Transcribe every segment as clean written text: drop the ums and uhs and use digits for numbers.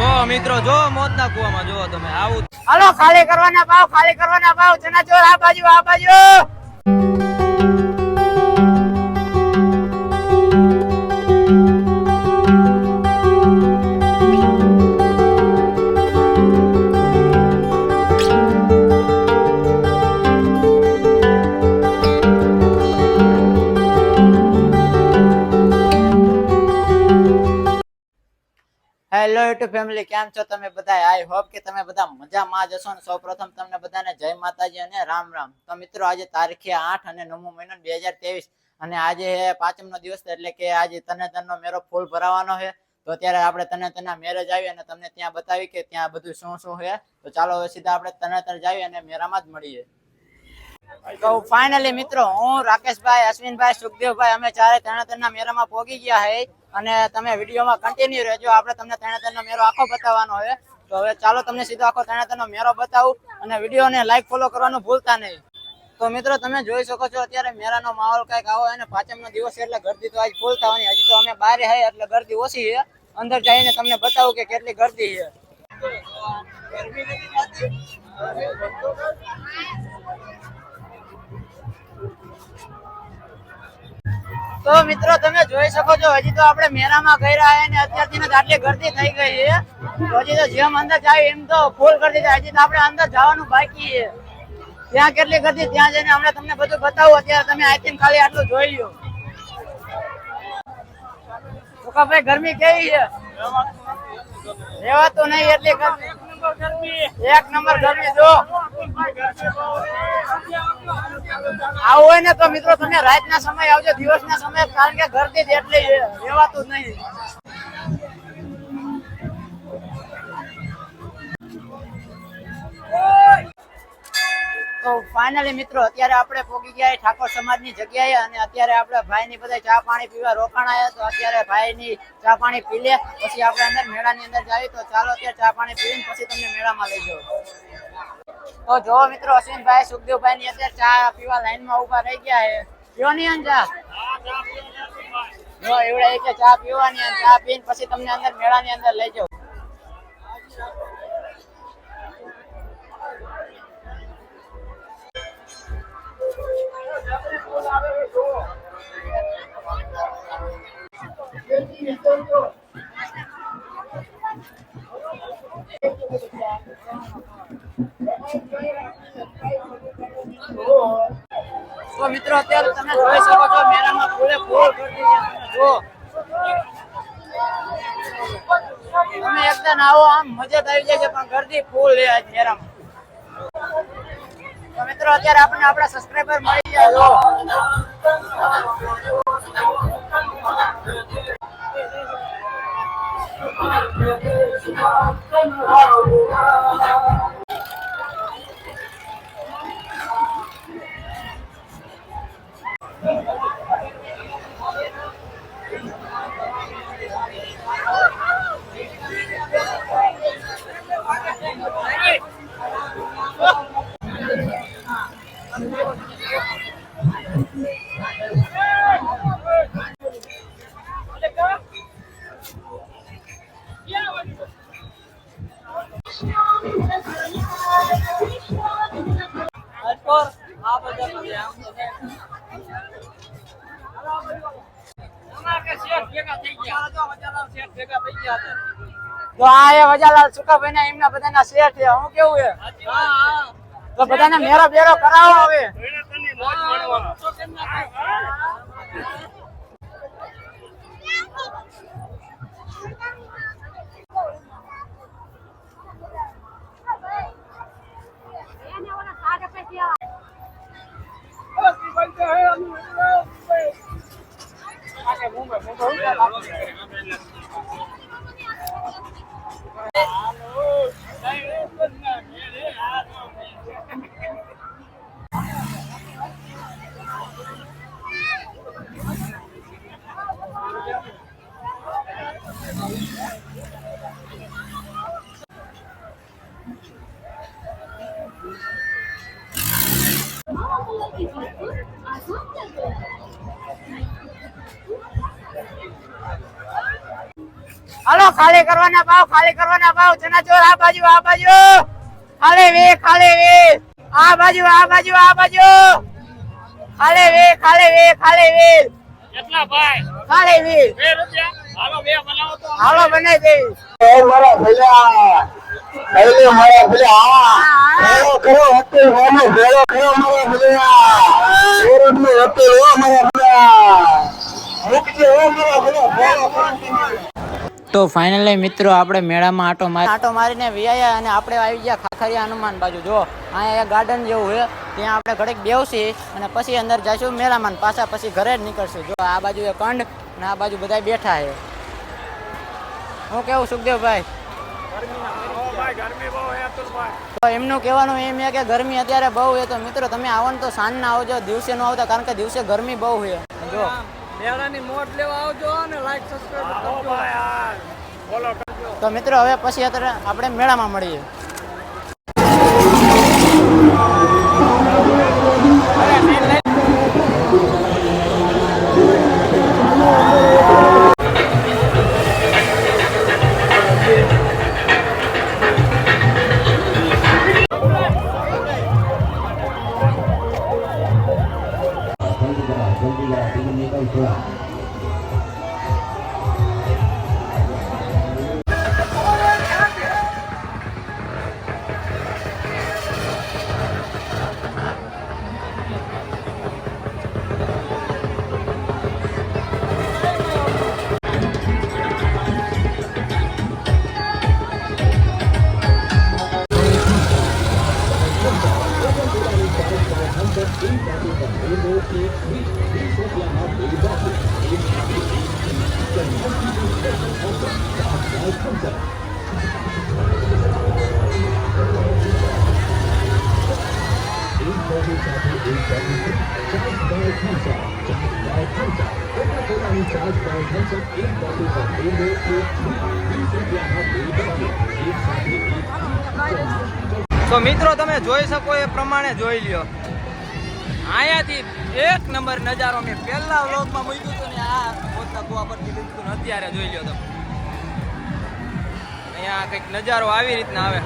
જો મિત્રો જો મોતના કુવામાં જો તમે આવું હાલો ખાલી કરવાના ભાવ ચના ચોર આ બાજુ હેલો યુટ્યુબ ફેમિલી, કેમ છો તમે બધા? આઈ હોપ કે તમે બધા મજામાં જ હશો ને. સૌપ્રથમ તમને બધાને જય માતાજી અને રામ રામ. તો મિત્રો આજે તારીખે 8 અને 9મો મહિનો 2023 અને આજે પાંચમનો દિવસ, એટલે કે આજે તનેતરનો મેરો ફૂલ ભરાવાનો છે. તો અત્યારે આપણે તનેતરના મેરેજ આવી અને તમને ત્યાં બતાવી કે ત્યાં બધું શું શું છે. તો ચાલો હવે સીધા આપણે તનેતર જાવી અને મેરામાં જ મળીએ. તો ફાઇનલી મિત્રો, હું રાકેશભાઈ, અશ્વિનભાઈ, સુખદેવભાઈ અમે ચારે તનેતરના મેરામાં પહોંચી ગયા છે અને તમે વિડીયોમાં કન્ટિન્યુ રહેજો. આપણે તમને તનેતરનો મેરો આખો બતાવવાનો છે. તો હવે ચાલો તમને સીધો આખો તનેતરનો મેરો બતાવું અને વિડીયોને લાઈક ફોલો કરવાનું ભૂલતા નહીં. તો મિત્રો તમે જોઈ શકો છો અત્યારે મેરાનો માહોલ કઈક આવો છે. પાંચમનો દિવસ એટલે ગરદી તો આજ ફૂલ થવાની. હજી તો અમે બહાર હે એટલે ગરદી ઓછી છે. અંદર જઈને તમને બતાવું કે કેટલી ગરદી છે. તો મિત્રો તમે જોઈ શકો છો હજી તો આપણે મેરામાં ગઈ રહ્યા અને અત્યારથી જ આટલી ગરદી થઈ ગઈ છે. હજી તો જેમ અંદર જાય એમ તો ફૂલ ગરદી થાય. હજી તો આપણે અંદર જવાનું બાકી છે. ત્યાં કેટલી ગરદી, ત્યાં જઈને હમણાં તમને બધું બતાવું. અત્યારે તમે આઈથી ખાલી આટલું જોઈ લો. ભાઈ ગરમી કેવી છે? રેવાતું નહીં એટલી ગરમી. એક નંબર ગરમી. જો આવું હોય ને તો મિત્રો તમે રાતના સમય આવજો, દિવસના સમય, કારણ કે ગરદી જ એટલી રેવાતું જ નહીં. તો ફાઇનલી મિત્રો અત્યારે આપણે પહોંચી ગયા ઠાકોર સમાજની જગ્યાએ અને અત્યારે આપણે ભાઈની બધા ચા પાણી પીવા રોકાણા. તો અત્યારે ભાઈની ચા પાણી પી લે પછી આપણે અંદર મેળાની અંદર જાવી. તો ચાલો અત્યારે ચા પાણી પીને પછી તમને મેળામાં લઈ જાઓ. તો જો મિત્રો, અશ્વિનભાઈ, સુખદેવભાઈ ની અત્યારે ચા પીવા લાઈનમાં ઉભા રહી ગયા છે. પીવો નહીં ચા? જો એવડે કે ચા પીવાની, ચા પીને પછી તમને અંદર મેળાની અંદર લઈ જાઓ. તો મિત્રો અત્યારે તમે જોઈ શકો છો મેળામાં ફૂલે ફૂલ ગરદી છે. જો તમે એકદમ આવો, આમ મજા આવી જાય છે, પણ ગરદી ફૂલ છે આજ મેળામાં. તો મિત્રો અત્યારે આપણને આપણા સબસ્ક્રાઇબર મળી ગયા. જો તો આ એ વજાલાલ સુકાભાઈ ના એમના બધાના શેઠ છે. હું કેવું છે? તો બધાને મેરો બેરો કરાવો હવે. હાલો ખાલી કરવાના ભાવ ચના ચોર આ બાજુ ખાલી વે આ બાજુ ખાલી વે કેટલા ભાઈ ખાલી વે 2 રૂપિયા હાલો 2 બનાવો તો હાલો બનાવી દે મારા ભૈયા પહેલે મારા ભૈયા ભેળો કરો હતો મારો ભેળો કરો મારા ભૈયા ઓરડનો હતો મારા ભૈયા મુકજે મારા ભૈયા ભેળો કરો તો ફાઇનલી મિત્રો આપણે મેળામાં આટો મારીને વિયાયા અને આપણે આવી ગયા ખાખરિયા હનુમાન બાજુ. જો અહીંયા ગાર્ડન જેવું છે, ત્યાં આપણે ઘડીક બેસી અને પછી અંદર જઈશું મેળામાં, પાછા પછી ઘરે જ નીકળશું. જો આ બાજુ એ કંડ અને આ બાજુ બધા બેઠા છે. હું કેવું સુખદેવભાઈ? તો એમનું કહેવાનું એમ છે કે ગરમી અત્યારે બહુ છે. તો મિત્રો તમે આવો ને તો સાંજના આવજો, દિવસે ન આવતા, કારણ કે દિવસે ગરમી બહુ છે. જો મેળાની મોજ લેવા આવજો અને લાઈક સબસ્ક્રાઇબ કરજો યાર, ફોલો કરજો. તો મિત્રો હવે પછી અત્યારે આપણે મેળામાં મળીએ. તો મિત્રો તમે જોઈ શકો એ પ્રમાણે જોઈ લ્યો, અહીંયાથી એક નંબર નજારો મેં પહેલા વ્લોગમાં મૂક્યું હતું ને આ મોટા કુવા પરથી લીધું હતું ને અત્યારે જોઈ લ્યો તમે. અહીંયા કંઈક નજારો આવી રીતના આવે.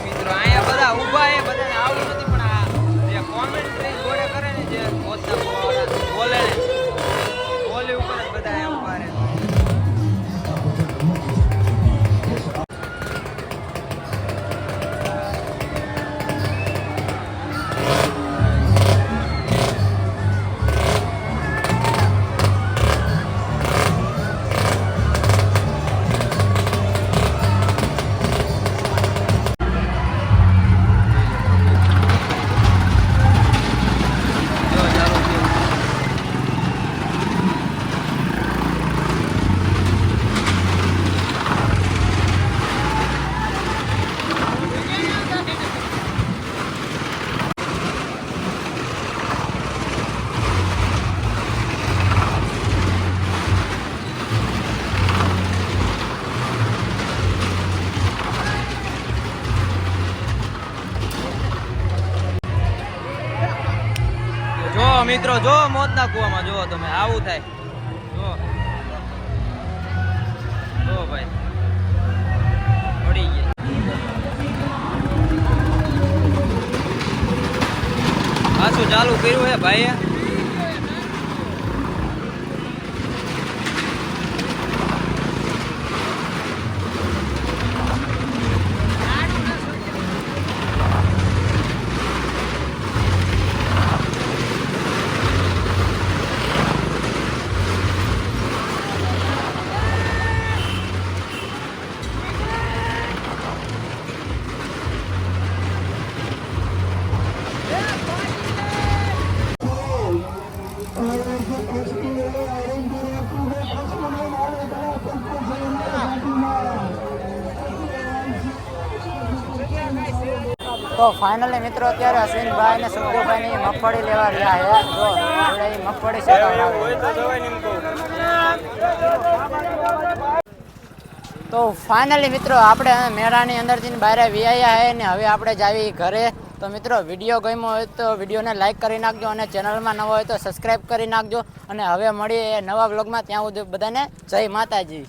મિત્રો અહીંયા બધા ઊભા એ બધાને આવડું નથી, પણ આ જે કોમેન્ટ્રી જોડે કરે ને, જે મોટા બોલે ને બોલી ઉપર જ બધા અહીંયા ઊભા રહે. જો મિત્રો, જો મોતના કુવામાં જો તમે આવું થાય. જો ભાઈ પડી ગયા. પાછું ચાલુ કર્યું હે ભાઈએ. તો ફાઇનલી મિત્રો અત્યારે અશ્વિનભાઈ ને સુખદેવભાઈ ની મગફળી લેવા રહ્યા છે. જો એ મગફળી છે. તો ફાઇનલી મિત્રો આપણે મેળાની અંદરથી બહાર વ્યાયા હે ને હવે આપણે જાવી ઘરે. તો મિત્રો વિડીયો ગમ્યો હોય તો વિડીયોને લાઈક કરી નાખજો અને ચેનલમાં નવો હોય તો સબસ્ક્રાઈબ કરી નાખજો અને હવે મળીએ નવા વ્લોગમાં. ત્યાં સુધી બધાને જય માતાજી.